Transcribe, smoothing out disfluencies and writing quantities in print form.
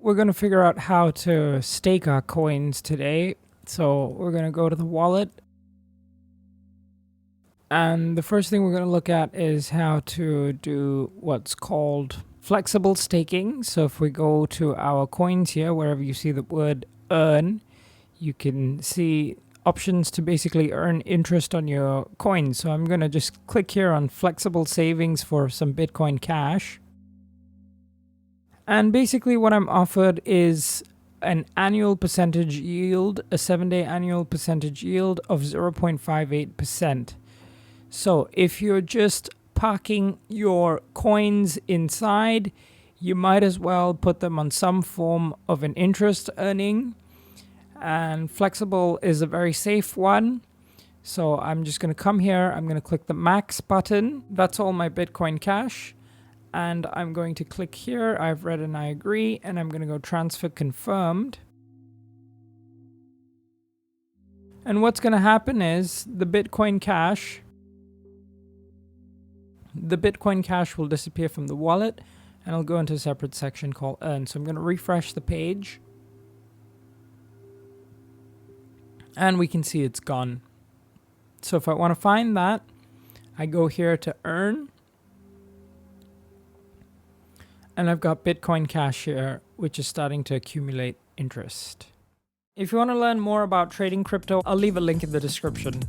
We're going to figure out how to stake our coins today. So we're going to go to the wallet. And the first thing we're going to look at is how to do what's called flexible staking. So if we go to our coins here, wherever you see the word earn, you can see options to basically earn interest on your coins. So I'm going to just click here on flexible savings for some Bitcoin Cash. And basically what I'm offered is an annual percentage yield, a 7-day annual percentage yield of 0.58%. So if you're just parking your coins inside, you might as well put them on some form of an interest earning. And flexible is a very safe one. So I'm just going to come here. I'm going to click the max button. That's all my Bitcoin Cash. And I'm going to click here. I've read and I agree. And I'm going to go transfer confirmed. And what's going to happen is the Bitcoin Cash will disappear from the wallet and it'll go into a separate section called earn. So I'm going to refresh the page. And we can see it's gone. So if I want to find that, I go here to earn. And I've got Bitcoin Cash here, which is starting to accumulate interest. If you want to learn more about trading crypto, I'll leave a link in the description.